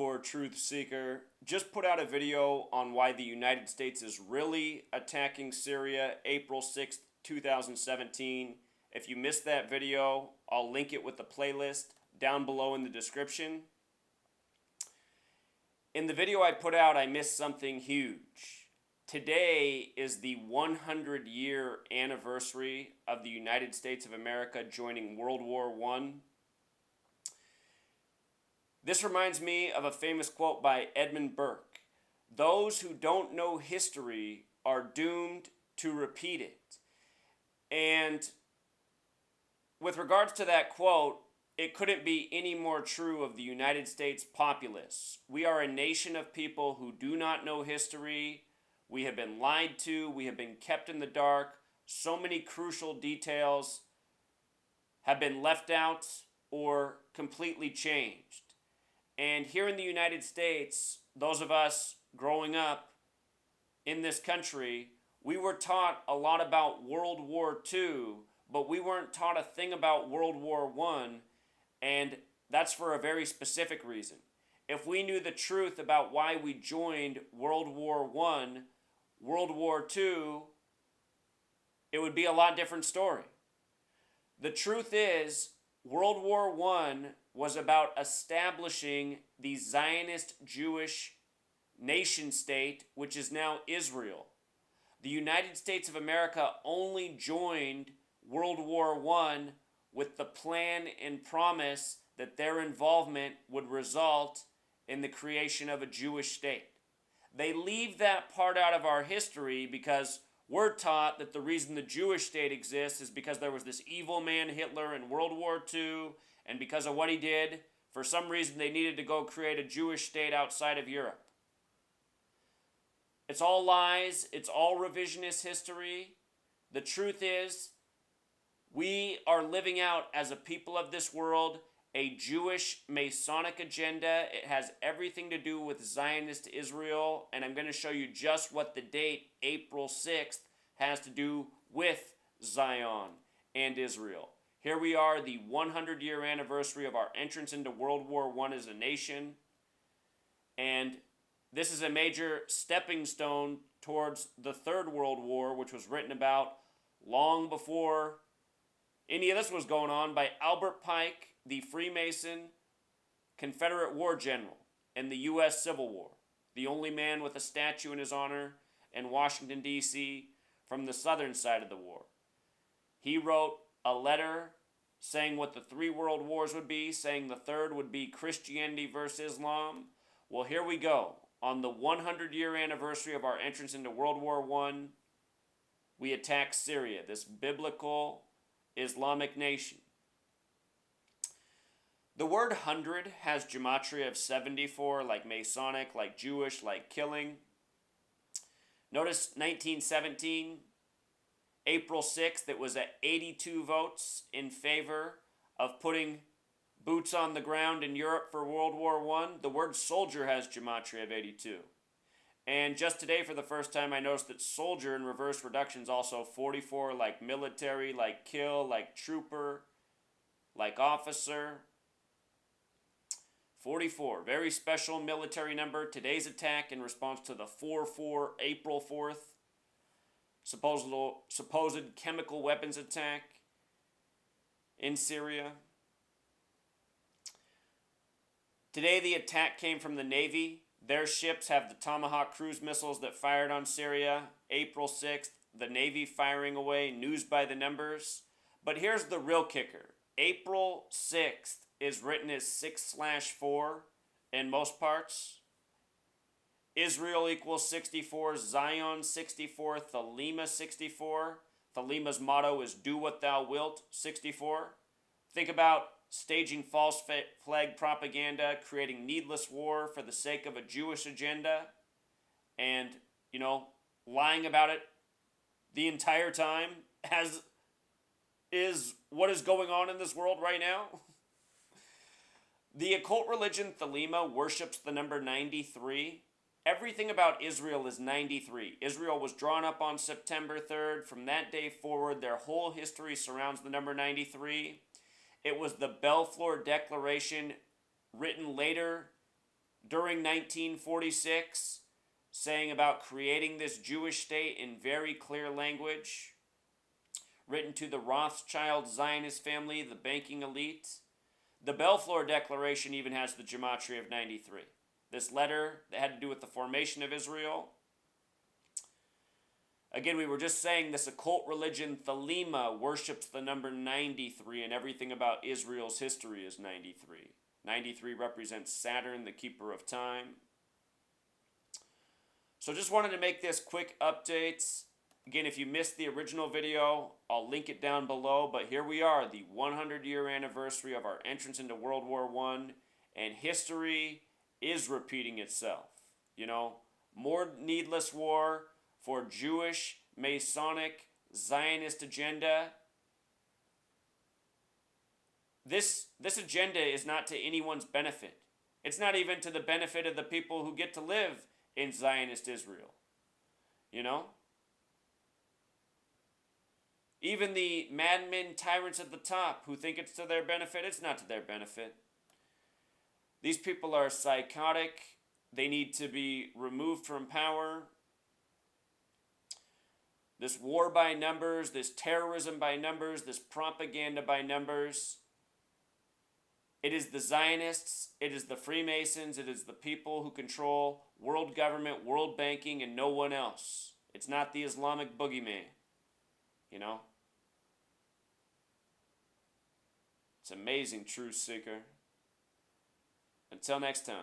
hardcore truth seeker. Just put out a video on why the United States is really attacking Syria April 6th, 2017. If you missed that video, I'll link it with the playlist down below in the description. In the video I put out, I missed something huge. Today is the 100-year anniversary of the United States of America joining World War I. This reminds me of a famous quote by Edmund Burke. Those who don't know history are doomed to repeat it. And with regards to that quote, it couldn't be any more true of the United States populace. We are a nation of people who do not know history. We have been lied to. We have been kept in the dark. So many crucial details have been left out or completely changed. And here in the United States, those of us growing up in this country, we were taught a lot about World War II, but we weren't taught a thing about World War I, and that's for a very specific reason. If we knew the truth about why we joined World War I, World War II, it would be a lot different story. The truth is, World War I was about establishing the Zionist Jewish nation state, which is now Israel. The United States of America only joined World War I with the plan and promise that their involvement would result in the creation of a Jewish state. They leave that part out of our history because we're taught that the reason the Jewish state exists is because there was this evil man Hitler in World War II, and because of what he did, for some reason they needed to go create a Jewish state outside of Europe. It's all lies. It's all revisionist history. The truth is, we are living out as a people of this world a Jewish Masonic agenda. It has everything to do with Zionist Israel, and I'm going to show you just what the date, April 6th, has to do with Zion and Israel. Here we are, the 100-year anniversary of our entrance into World War I as a nation, and this is a major stepping stone towards the Third World War, which was written about long before any of this was going on by Albert Pike, the Freemason Confederate war general in the U.S. Civil War, the only man with a statue in his honor in Washington, D.C. from the southern side of the war. He wrote a letter saying what the three world wars would be, saying the third would be Christianity versus Islam. Well, here we go. On the 100-year anniversary of our entrance into World War I, we attack Syria, this biblical Islamic nation. The word 100 has gematria of 74, like Masonic, like Jewish, like killing. Notice 1917, April 6th, it was at 82 votes in favor of putting boots on the ground in Europe for World War I. The word soldier has gematria of 82. And just today, for the first time, I noticed that soldier in reverse reduction is also 44, like military, like kill, like trooper, like officer. 44, very special military number. Today's attack in response to the 4-4, April 4th, supposed chemical weapons attack in Syria. Today the attack came from the Navy. Their ships have the Tomahawk cruise missiles that fired on Syria. April 6th, the Navy firing away, news by the numbers. But here's the real kicker. April 6th is written as 6/4 in most parts. Israel equals 64, Zion 64, Thelema 64. Thelema's motto is do what thou wilt, 64. Think about staging false flag propaganda, creating needless war for the sake of a Jewish agenda, and, lying about it the entire time, as is what is going on in this world right now. The occult religion Thelema worships the number 93. Everything about Israel is 93. Israel was drawn up on September 3rd. From that day forward, their whole history surrounds the number 93. It was the Balfour Declaration, written later during 1946, saying about creating this Jewish state in very clear language, written to the Rothschild Zionist family, the banking elite. The Balfour Declaration even has the gematria of 93. This letter that had to do with the formation of Israel. Again, we were just saying this occult religion, Thelema, worships the number 93, and everything about Israel's history is 93. 93 represents Saturn, the keeper of time. So just wanted to make this quick update. Again, if you missed the original video, I'll link it down below. But here we are, the 100-year anniversary of our entrance into World War I. And history is repeating itself. You know, more needless war for Jewish, Masonic, Zionist agenda. This agenda is not to anyone's benefit. It's not even to the benefit of the people who get to live in Zionist Israel. You know? Even the madmen tyrants at the top who think it's to their benefit, it's not to their benefit. These people are psychotic. They need to be removed from power. This war by numbers, this terrorism by numbers, this propaganda by numbers. It is the Zionists, it is the Freemasons, it is the people who control world government, world banking, and no one else. It's not the Islamic boogeyman, you know? It's amazing, truth seeker. Until next time.